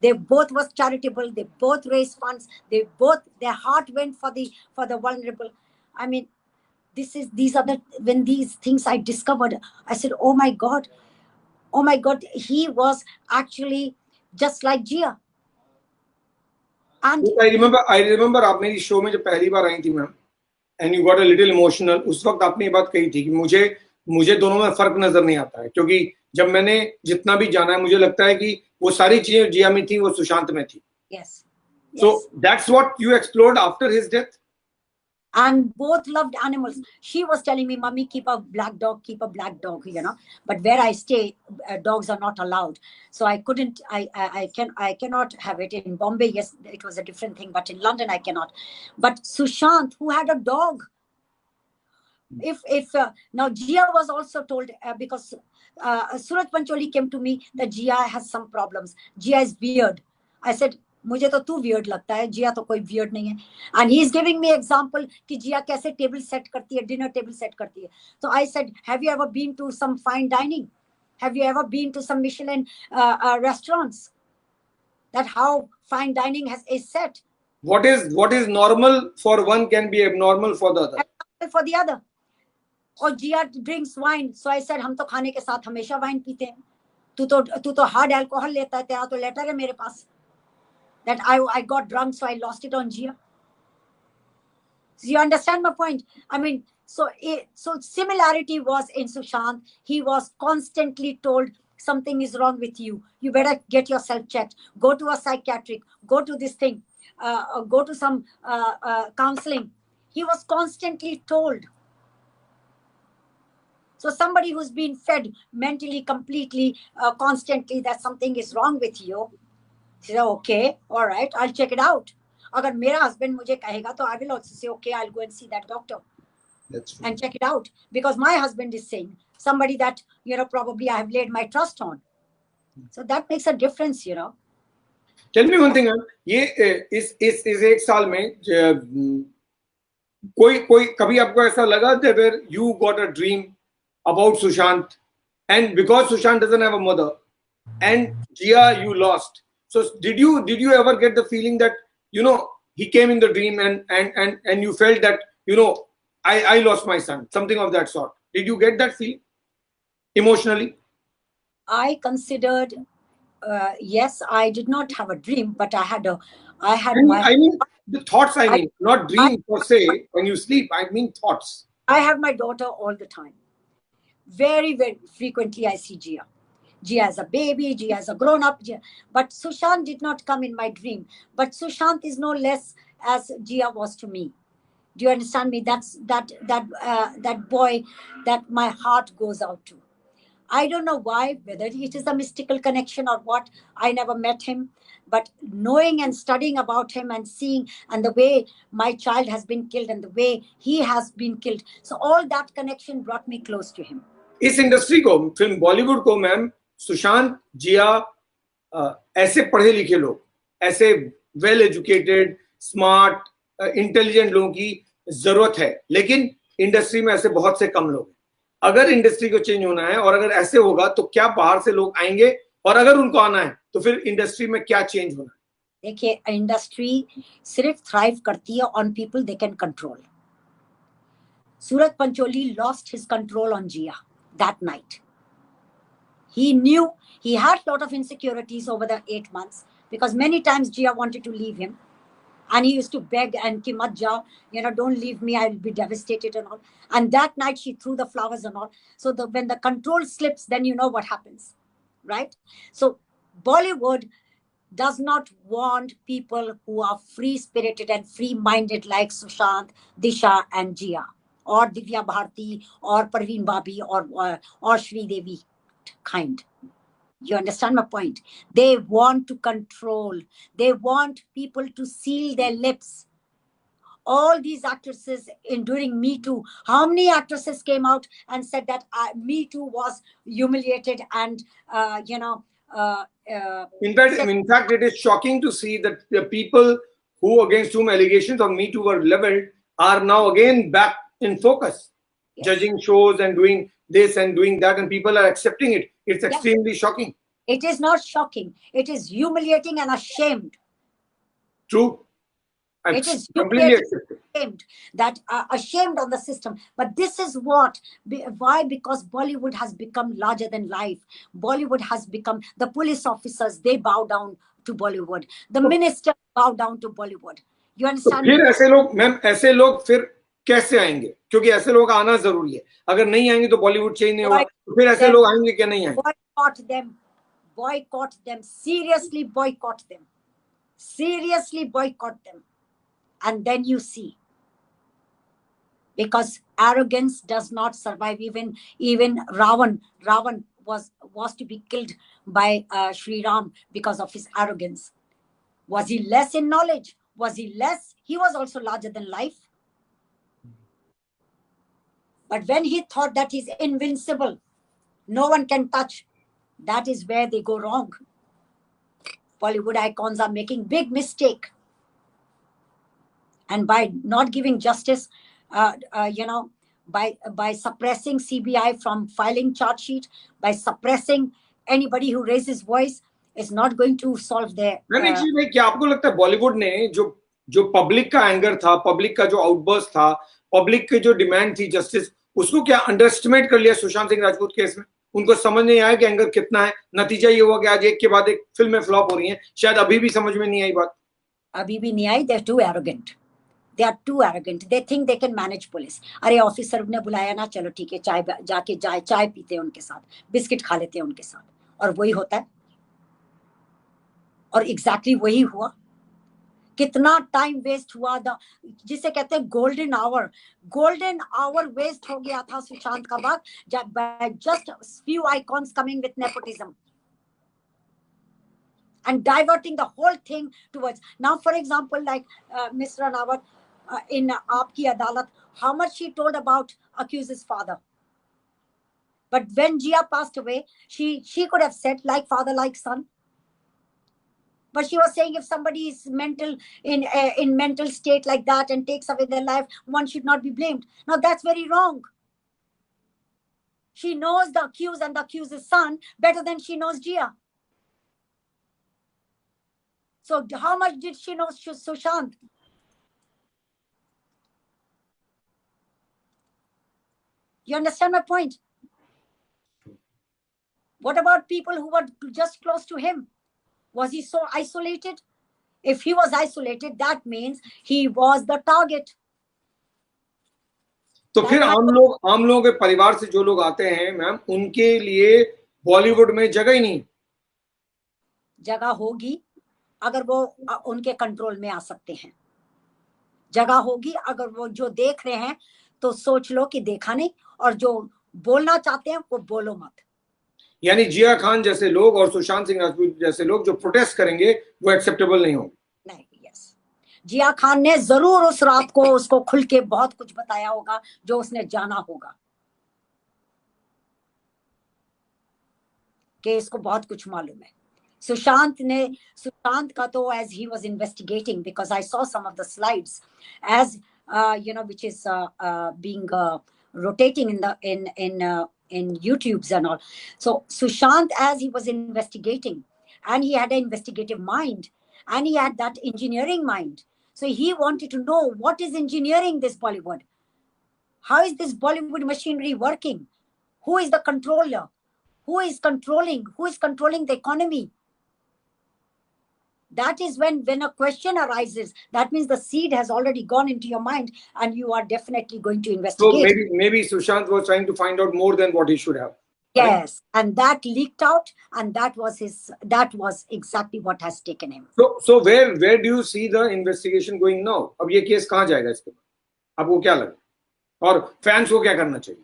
They both was charitable. They both raised funds. Their heart went for the vulnerable. I mean, when these things I discovered, I said, oh my God, he was actually just like Jia. And I remember आप मेरी show में जब पहली बार आई थी ma'am, and you got a little emotional. उस वक्त आपने ये बात कही थी कि मुझे दोनों में फर्क नजर नहीं आता है, क्योंकि जब मैंने जितना भी जाना है मुझे लगता है कि वो सारी चीजें जिया में थी वो सुशांत में थी. Yes. So that's what you explored after his death. And both loved animals. She was telling me, Mommy, keep a black dog. But where I stay, dogs are not allowed. So I couldn't. I cannot have it in Bombay. Yes, it was a different thing, but in London I cannot. But Sushant, who had a dog, now Jia was also told, because Suraj Pancholi came to me that Jia has some problems. Jia is weird. I said, मुझे तो तू weird लगता है, जिया तो कोई weird नहीं है. And he is giving me example कि जिया कैसे table set करती है, dinner table set करती है. So I said, have you ever been to some fine dining? Have you ever been to some Michelin restaurants? That how fine dining is set. What is normal for one can be abnormal for the other. For the other. और जिया drinks wine. So I said, हम तो खाने के साथ हमेशा wine पीते हैं. तू तो hard alcohol लेता है, तेरा तो letter है मेरे पास. That I got drunk, so I lost it on Jia. So you understand my point? I mean, So similarity was in Sushant. He was constantly told something is wrong with you. You better get yourself checked. Go to a psychiatric. Go to this thing. Go to some counseling. He was constantly told. So somebody who's been fed mentally, completely, constantly that something is wrong with you, she said, okay, all right, I'll check it out. अगर मेरा husband मुझे कहेगा तो I will also say, okay, I'll go and see that doctor. That's true. And check it out, because my husband is saying, somebody that probably I have laid my trust on. So that makes a difference. Tell me one thing, ये इस एक साल में कोई कभी आपको ऐसा लगा that where you got a dream about Sushant, and because Sushant doesn't have a mother and Jia you lost, so did you ever get the feeling that he came in the dream and you felt that I lost my son, something of that sort? Did you get that feeling emotionally? I considered, yes, I did not have a dream, but I had I mean the thoughts, not dream per se when you sleep, I mean thoughts. I have my daughter all the time. Very, very frequently I see Jia. Jia as a baby, Jia as a grown-up. But Sushant did not come in my dream. But Sushant is no less as Jia was to me. Do you understand me? That's that boy that my heart goes out to. I don't know why, whether it is a mystical connection or what. I never met him, but knowing and studying about him and seeing and the way my child has been killed and the way he has been killed, so all that connection brought me close to him. इस industry को, film Bollywood को ma'am, Sushant, जिया, ऐसे पढ़े लिखे लोग, ऐसे well educated, smart, intelligent लोगों की जरूरत है, लेकिन इंडस्ट्री में ऐसे बहुत से कम लोग हैं. अगर इंडस्ट्री को चेंज होना है और अगर ऐसे होगा तो क्या बाहर से लोग आएंगे, और अगर उनको आना है तो फिर इंडस्ट्री में क्या चेंज होना है? देखिए, इंडस्ट्री सिर्फ थ्राइव करती है on people they can control. Suraj Pancholi lost his control on Jia that night. He knew he had a lot of insecurities over the 8 months, because many times Jia wanted to leave him. And he used to beg and ki mat jao, don't leave me, I'll be devastated and all. And that night she threw the flowers and all. So when the control slips, then you know what happens, right? So Bollywood does not want people who are free-spirited and free-minded like Sushant, Disha and Jia, or Divya Bharti, or Parveen Babi, or Shri Devi kind. You understand my point? They want to control. They want people to seal their lips. All these actresses during Me Too, how many actresses came out and said that Me Too was humiliated and, in fact, it is shocking to see that the people who against whom allegations of Me Too were leveled are now again back in focus, yes, judging shows and doing this and doing that, and people are accepting it. It's extremely shocking. It is not shocking. It is humiliating and ashamed. True. It is completely ashamed, ashamed on the system. But this is why? Because Bollywood has become larger than life. Bollywood has become, the police officers, they bow down to Bollywood. The ministers bow down to Bollywood. You understand? फिर ऐसे लोग, ma'am, ऐसे लोग फिर कैसे आएंगे? क्योंकि ऐसे लोग आना जरूरी है. अगर नहीं आएंगे तो बॉलीवुड चेंज नहीं होगा. तो फिर ऐसे लोग आएंगे क्या नहीं आएंगे? Boycott them, seriously boycott them, and then you see, because arrogance does not survive. Even Ravan was to be killed by Sri Ram because of his arrogance. Was he less in knowledge? Was he less? He was also larger than life. But when he thought that he's invincible, no one can touch, that is where they go wrong. Bollywood icons are making big mistake. And by not giving justice, by suppressing CBI from filing charge sheet, by suppressing anybody who raises voice, is not going to solve their. क्या आपको लगता है बॉलीवुड ने जो public का anger था, public का जो आउटबर्स्ट था, पब्लिक की जो डिमांड थी जस्टिस, उसको क्या अंडरएस्टिमेट कर लिया सुशांत सिंह राजपूत केस में? उनको समझ नहीं आया कि एंगर कितना है. नतीजा ये हुआ कि आज एक के बाद एक फिल्में फ्लॉप हो रही हैं. शायद अभी भी समझ में नहीं आई बात. अभी भी नहीं आई. They're too arrogant. They are too arrogant. They think they can manage police. अरे ऑफिसर ने बुलाया ना, चलो ठीक है, चाय जाके चाय पीते हैं उनके साथ, बिस्किट खा लेते हैं उनके साथ, और वही होता है। और एग्जैक्टली वही हुआ। कितना टाइम वेस्ट हुआ, जिसे कहते हैं गोल्डन आवर वेस्ट हो गया था सुशांत का वक्त, just few icons coming with nepotism and diverting the whole thing towards. Now for example, like Ms. Ranawat in Aapki Adalat, how much she told about accused's father. But when Jia passed away, she could have said like father like son. But she was saying if somebody is in mental state like that and takes away their life, one should not be blamed. Now that's very wrong. She knows the accused and the accused's son better than she knows Jia. So how much did she know Sushant? You understand my point? What about people who were just close to him? Was he so isolated? If he was isolated, that means he was the target. तो फिर आम लोगों के परिवार से जो लोग आते हैं मैम, उनके लिए बॉलीवुड में जगह ही नहीं। जगह होगी अगर वो उनके कंट्रोल में आ सकते हैं। जगह होगी अगर वो जो देख रहे हैं तो सोच लो कि देखा नहीं, और जो बोलना चाहते हैं वो बोलो मत। यानी जिया खान जैसे लोग और सुशांत सिंह राजपूत जैसे लोग जो प्रोटेस्ट करेंगे वो एक्सेप्टेबल नहीं होंगे। नहीं, यस। जिया खान ने जरूर उस रात को उसको खुल के बहुत कुछ बताया होगा जो उसने जाना होगा, कि इसको बहुत कुछ मालूम है। सुशांत का तो as he was investigating, because I saw some of the slides as which is being rotating in YouTubes and all. So Sushant, as he was investigating, and he had an investigative mind, and he had that engineering mind, so he wanted to know what is engineering this Bollywood, how is this Bollywood machinery working, who is the controller, who is controlling the economy. That is when a question arises, that means the seed has already gone into your mind and you are definitely going to investigate. So maybe Sushant was trying to find out more than what he should have. Yes, right? And that leaked out, and that was exactly what has taken him. So where do you see the investigation going now? अब ये case कहाँ जाएगा इसके बाद? आपको क्या लगा? और fans को क्या करना चाहिए?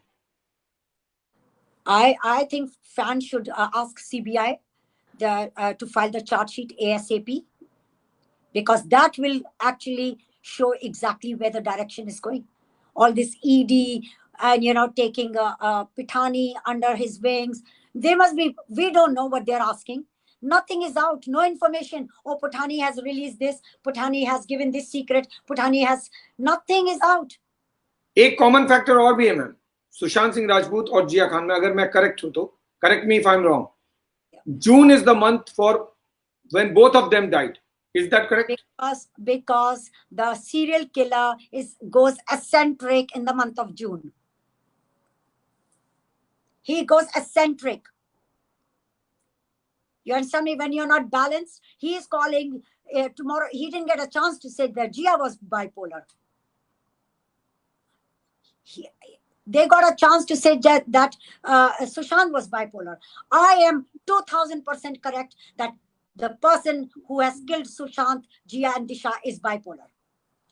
I think fans should ask CBI to file the charge sheet ASAP, because that will actually show exactly where the direction is going. All this ED and taking Pithani under his wings, we don't know what they're asking. Nothing is out, no information. Oh, Pithani has released this, Pithani has given this secret, nothing is out. एक common factor और भी है ma'am, Sushant Singh Rajput और जिया खान में, अगर मैं correct हूं तो correct me if I'm wrong, June is the month for when both of them died. Is that correct? Because the serial killer goes eccentric in the month of June. He goes eccentric. You understand me? When you're not balanced, he is calling tomorrow. He didn't get a chance to say that Jia was bipolar. They got a chance to say that Sushant was bipolar. I am 2000% correct that the person who has killed Sushant, Jia and Disha is bipolar.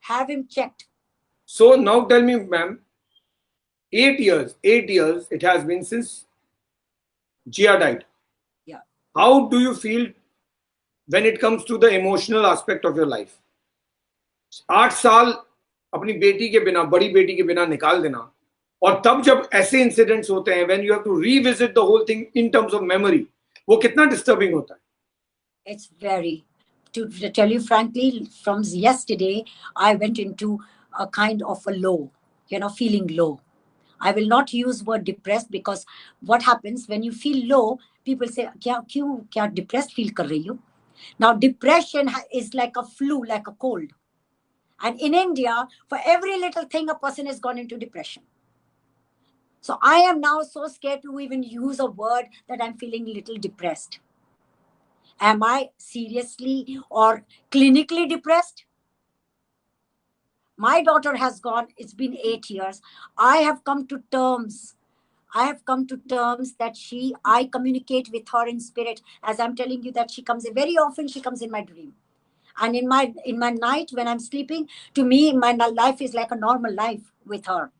Have him checked. So now tell me, ma'am, 8 years it has been since Jia died. Yeah. How do you feel when it comes to the emotional aspect of your life? 8 साल अपनी बेटी के बिना, बड़ी बेटी के बिना निकाल देना, और तब जब ऐसे इंसिडेंट्स होते हैं, when you have to revisit the whole thing in terms of memory, वो कितना disturbing होता है? It's very, to tell you frankly, from yesterday, I went into a kind of a low, feeling low. I will not use word depressed, because what happens when you feel low, people say, kya depressed feel kar rahi ho? Now, depression is like a flu, like a cold. And in India, for every little thing, a person has gone into depression. So I am now so scared to even use a word that I'm feeling a little depressed. Am I seriously or clinically depressed? My daughter has gone. It's been 8 years. I have come to terms. I have come to terms that I communicate with her in spirit. As I'm telling you that she comes in very often. She comes in my dream, and in my night when I'm sleeping. To me, my life is like a normal life with her.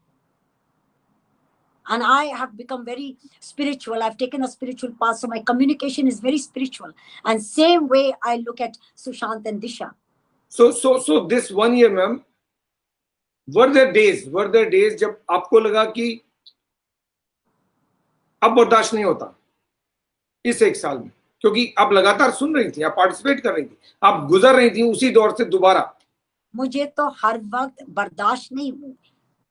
And I have become very spiritual. I've taken a spiritual path, so my communication is very spiritual. And same way I look at Sushant and Disha. So this 1 year, ma'am, were there days जब आपको लगा कि अब बर्दाश्त नहीं होता इस 1 साल में, क्योंकि आप लगातार सुन रही थी, आप पार्टिसिपेट कर रही थी, आप गुजर रही थी उसी दौर से दोबारा? मुझे तो हर वक्त बर्दाश्त नहीं,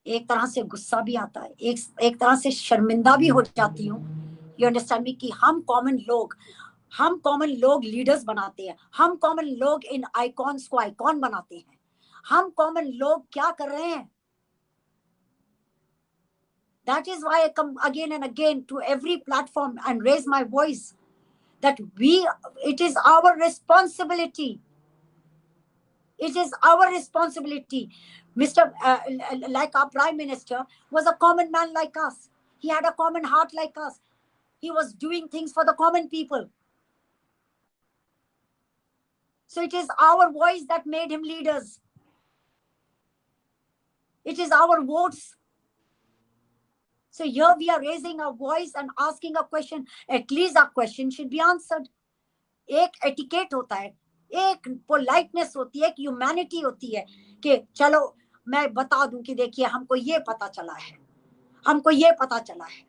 एक तरह से गुस्सा भी आता है, एक तरह से शर्मिंदा भी हो जाती हूँ। यू अंडरस्टैंड मी कि हम कॉमन लोग लीडर्स बनाते हैं, हम कॉमन लोग इन आइकॉन्स को आइकॉन बनाते हैं, हम कॉमन लोग क्या कर रहे हैं? That is why I come again and again to every platform and raise my voice that it is our responsibility. It is our responsibility. Like our Prime Minister was a common man like us. He had a common heart like us. He was doing things for the common people. So it is our voice that made him leaders. It is our votes. So here we are raising our voice and asking a question. At least our question should be answered. एक etiquette होता है, एक politeness होती है, एक humanity होती है कि चलो मैं बता दूं कि देखिए हमको ये पता चला है, हमको ये पता चला है.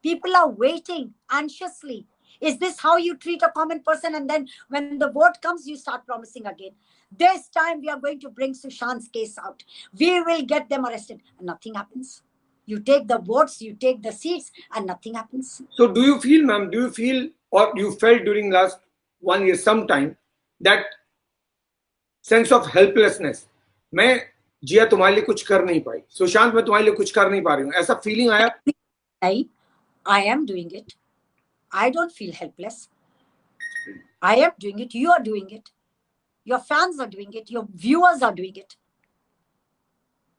People are waiting anxiously. Is this how you treat a common person? And then when the vote comes, you start promising again. This time we are going to bring Sushant's case out. We will get them arrested. And nothing happens. You take the votes, you take the seats, and nothing happens. So do you feel, ma'am, or you felt during last 1 year sometime that sense of helplessness? मैं जिया तुम्हारे लिए कुछ कर नहीं पाई, सुशांत मैं तुम्हारे लिए कुछ कर नहीं पा रही हूँ, ऐसा फीलिंग आया? I am doing it. I don't feel helpless. I am doing it. You are doing it. Your fans are doing it. Your viewers are doing it.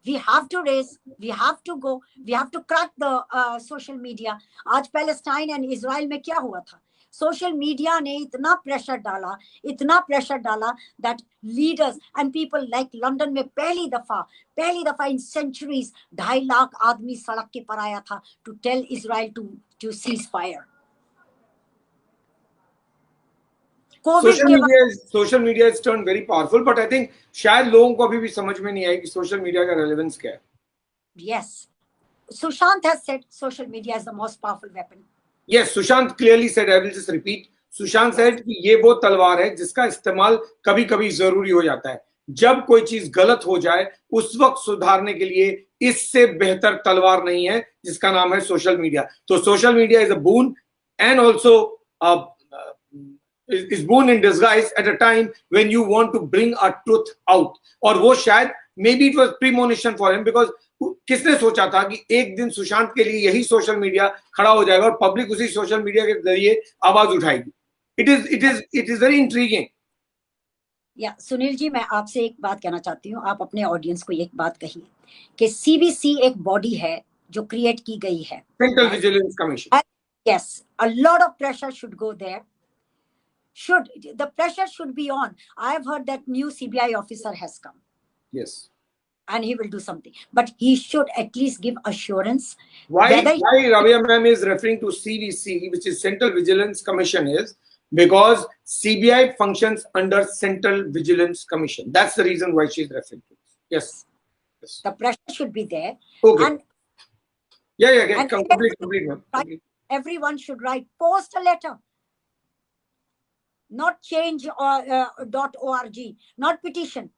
We have to raise, we have to go, we have to crack the social media. आज Palestine and Israel में क्या हुआ था? Social media ने इतना pressure डाला that leaders and people like London में पहली दफा इन सेंचुरीज 2.5 लाख आदमी सड़क के पर आया था to tell Israel to cease fire. Social media has turned very powerful, but I think शायद लोगों को अभी भी समझ में नहीं आया कि सोशल मीडिया का रेलेवेंस क्या है. Yes, Sushant has said social media is the most powerful weapon. Yes, Sushant clearly said, I will just repeat. Sushant said कि ये वो तलवार है जिसका इस्तेमाल कभी-कभी जरूरी हो जाता है. जब कोई चीज गलत हो जाए उस वक्त सुधारने के लिए इससे बेहतर तलवार नहीं है जिसका नाम है सोशल मीडिया. तो social media is a boon and also is boon in disguise at a time when you want to bring a truth out. और वो शायद maybe it was premonition for him because किसने सोचा था कि एक दिन सुशांत के लिए यही सोशल मीडिया खड़ा हो जाएगा और पब्लिक उसी सोशल मीडिया के जरिए आवाज उठाएगी. It is very intriguing. या सुनील जी, मैं आपसे एक बात कहना चाहती हूँ. आप अपने ऑडियंस को एक बात कहिए कि CVC एक बॉडी है जो क्रिएट की गई है, central vigilance commission. Yes, a lot of pressure should go there. The pressure should be on. I have heard that new CBI officer has come. Yes. And he will do something. But he should at least give assurance. Why Ravia ma'am is referring to CVC, which is Central Vigilance Commission, is because CBI functions under Central Vigilance Commission. That's the reason why she is referring to it. Yes. The pressure should be there. Okay. And and complete, ma'am. Everyone should write, post a letter. Not change or .org, not petition.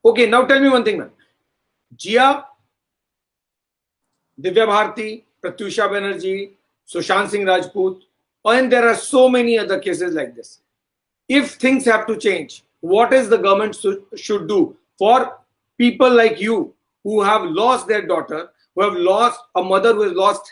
Okay, now tell me one thing, ma'am. Jia, Divya Bharti, Pratyusha Banerjee, Sushant Singh Rajput, and there are so many other cases like this. If things have to change, what is the government should do for people like you who have lost their daughter, who have lost a mother who has lost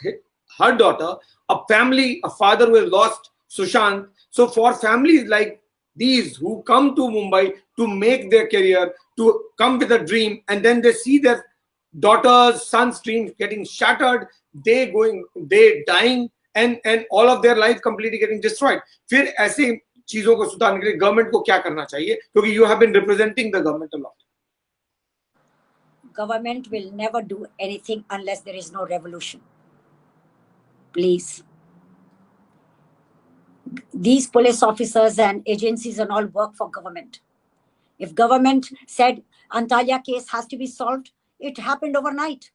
her daughter, a father who has lost Sushant? So for families like These who come to Mumbai to make their career, to come with a dream, and then they see their daughters, sons' dreams getting shattered, they dying, and all of their life completely getting destroyed. फिर ऐसे चीजों को सुधारने के लिए government को क्या करना चाहिए? क्योंकि you have been representing the government a lot. Government will never do anything unless there is no revolution. Please. These police officers and agencies and all work for government. If government said Antalya case has to be solved, it happened overnight.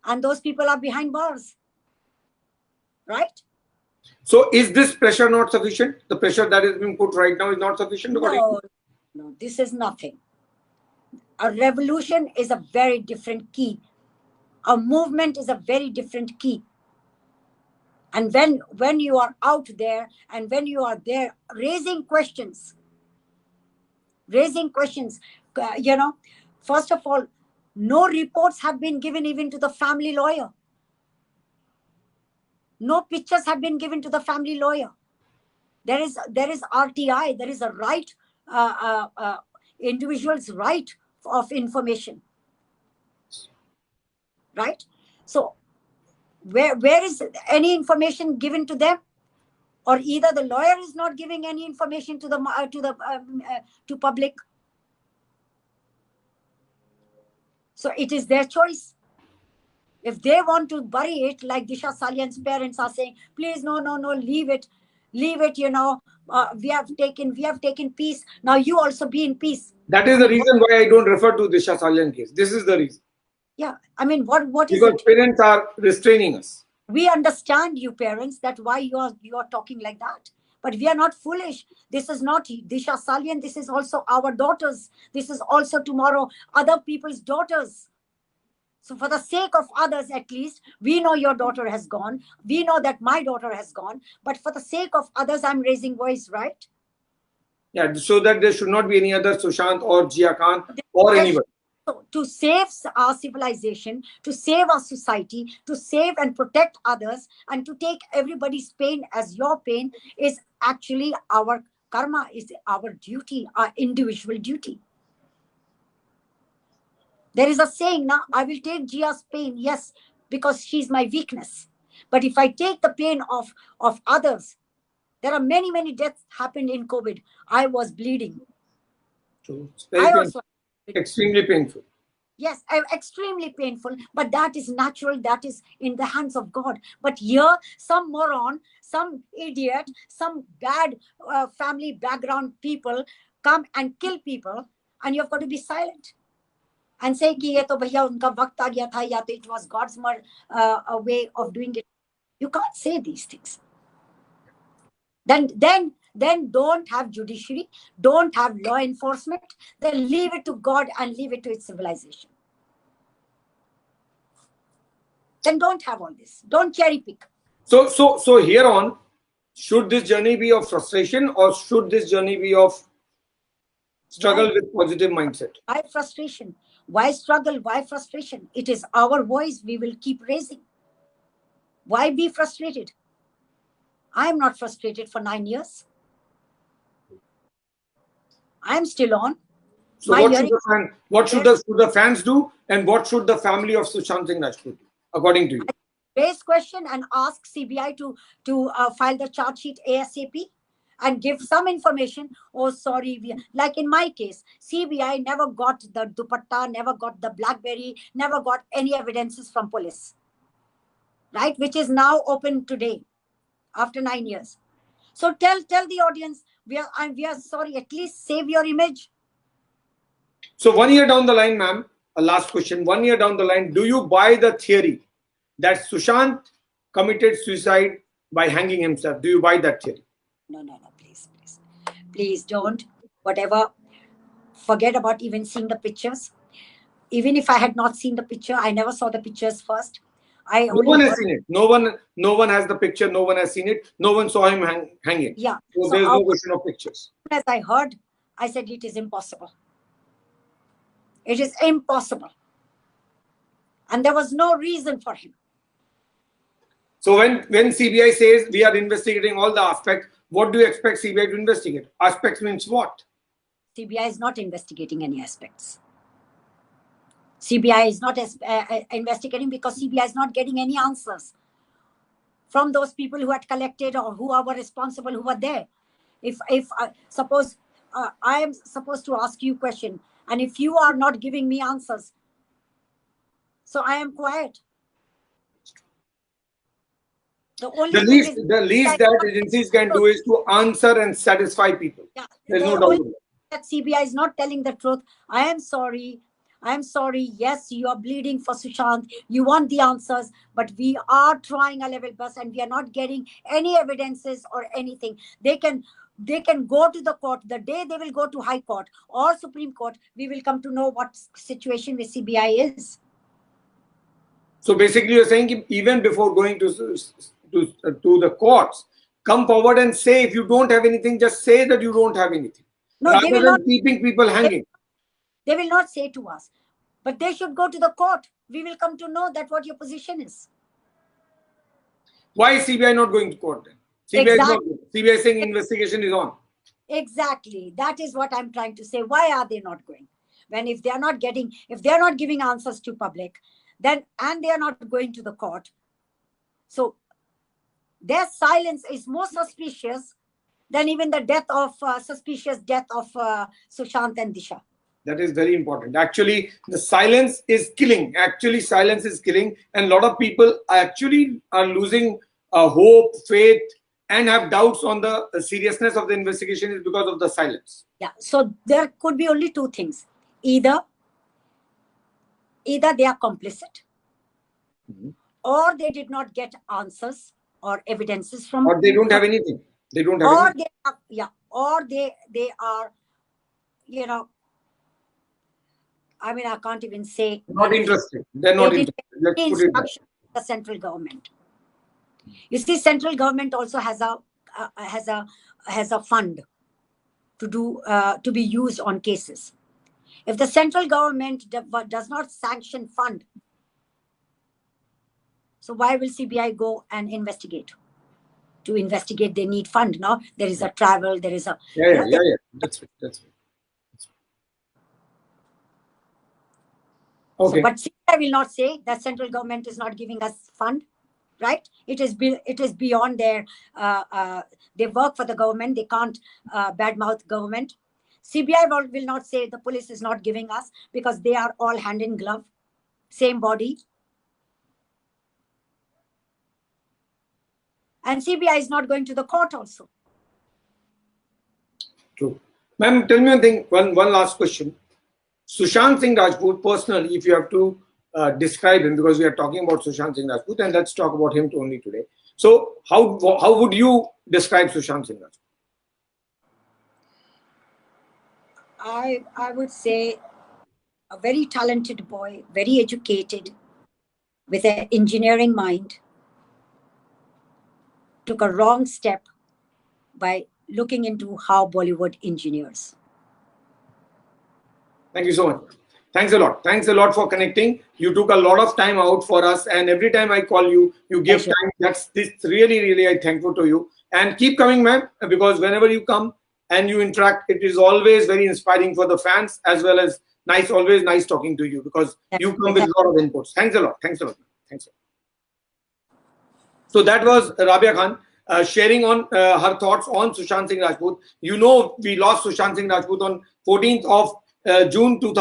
And those people are behind bars. Right? So is this pressure not sufficient? The pressure that is being put right now is not sufficient? No, this is nothing. A revolution is a very different key. A movement is a very different key. And when you are out there and when you are there raising questions, first of all, no reports have been given even to the family lawyer. No pictures have been given to the family lawyer. There is RTI. There is a right, individual's right of information. Right? So where is any information given to them? Or either the lawyer is not giving any information to to public. So it is their choice. If they want to bury it, like Disha Salian's parents are saying, please, no, leave it. We have taken peace. Now you also be in peace. That is the reason why I don't refer to Disha Salian case. This is the reason. Yeah, I mean, what is because it? Parents are restraining us. We understand you parents, that why you are talking like that. But we are not foolish. This is not Disha Salian. This is also our daughters. This is also tomorrow other people's daughters. So for the sake of others, at least, we know your daughter has gone. We know that my daughter has gone. But for the sake of others, I'm raising voice, right? Yeah, so that there should not be any other Sushant or Jia Khan or anybody. So to save our civilization, to save our society, to save and protect others, and to take everybody's pain as your pain is actually our karma, is our duty, our individual duty. There is a saying now, I will take Jia's pain, yes, because she's my weakness. But if I take the pain of others, there are many, many deaths happened in COVID. I was bleeding. So it's very painful. Extremely painful. Yes, extremely painful, but that is natural. That is in the hands of God. But here, some moron, some idiot, some bad family background people come and kill people, and you've got to be silent and say कि ये तो भैया उनका वक्त आ गया था, या तो it was God's way of doing it. You can't say these things. Then don't have judiciary, don't have law enforcement, then leave it to God and leave it to its civilization. Then don't have all this. Don't cherry pick. So here on, should this journey be of frustration or should this journey be of struggle with positive mindset? Why frustration? Why struggle? Why frustration? It is our voice we will keep raising. Why be frustrated? I am not frustrated for 9 years. I am still on. So what should the fans do, and what should the family of Sushant Singh Rajput do, according to you? Raise question and ask CBI to file the charge sheet ASAP and give some information. Oh, sorry, like in my case, CBI never got the dupatta, never got the BlackBerry, never got any evidences from police, right? Which is now open today, after 9 years. So tell the audience, we are sorry. At least save your image. So 1 year down the line, ma'am, a last question. 1 year down the line, do you buy the theory that Sushant committed suicide by hanging himself? Do you buy that theory? No, please don't. Whatever, forget about even seeing the pictures. Even if I had not seen the picture, I never saw the pictures first. No one has seen it. No one has the picture. No one has seen it. No one saw him hanging. Yeah. So there's no question of pictures. As I heard, I said it is impossible. It is impossible. And there was no reason for him. So when CBI says we are investigating all the aspects, what do you expect CBI to investigate? Aspects means what? CBI is not investigating any aspects. CBI is not investigating because CBI is not getting any answers from those people who had collected or who were responsible, who were there. If suppose I am supposed to ask you a question, and if you are not giving me answers, so I am quiet. The least that agencies can do is to answer and satisfy people. Yeah, there's no doubt that CBI is not telling the truth. I am sorry. Yes, you are bleeding for Sushant. You want the answers, but we are trying our level best, and we are not getting any evidences or anything. They can go to the court. The day they will go to High Court or Supreme Court, we will come to know what situation with CBI is. So basically, you're saying even before going to the courts, come forward and say, if you don't have anything, just say that you don't have anything. No, rather they will than not, keeping people hanging. They will not say to us, but they should go to the court. We will come to know that what your position is. Why is CBI not going to court then? CBI is saying investigation is on. Exactly. That is what I'm trying to say. Why are they not going? When if they are not giving answers to public, then and they are not going to the court. So their silence is more suspicious than even the suspicious death of Sushant and Disha. That is very important. Actually, the silence is killing. And a lot of people actually are losing hope, faith, and have doubts on the seriousness of the investigation is because of the silence. Yeah. So there could be only two things. Either they are complicit, or they did not get answers or evidences from, or they don't have anything. They don't have anything. Or they are, I mean, I can't even say. Not interested. They're not interested. Let's put it that. The central government. You see, central government also has a fund to be used on cases. If the central government does not sanction fund, so why will CBI go and investigate? To investigate, they need fund. No, there is a travel. There is a yeah. That's right. Okay. So, but CBI will not say that central government is not giving us fund, right? It is beyond their. They work for the government. They can't badmouth government. CBI will not say the police is not giving us because they are all hand in glove, same body. And CBI is not going to the court also. True. Ma'am, tell me one thing, one last question. Sushant Singh Rajput, personally, if you have to describe him, because we are talking about Sushant Singh Rajput, and let's talk about him only today. So how would you describe Sushant Singh Rajput? I would say a very talented boy, very educated, with an engineering mind, took a wrong step by looking into how Bollywood engineers. Thank you so much. Thanks a lot. Thanks a lot for connecting. You took a lot of time out for us, and every time I call you, you give time. That's really I'm thankful to you. And keep coming, ma'am, because whenever you come and you interact, it is always very inspiring for the fans, as well as always nice talking to you, because you come with a lot of inputs. Thanks a lot. Thanks a lot. So that was Rabia Khan sharing on her thoughts on Sushant Singh Rajput. You know, we lost Sushant Singh Rajput on 14th of June 2000.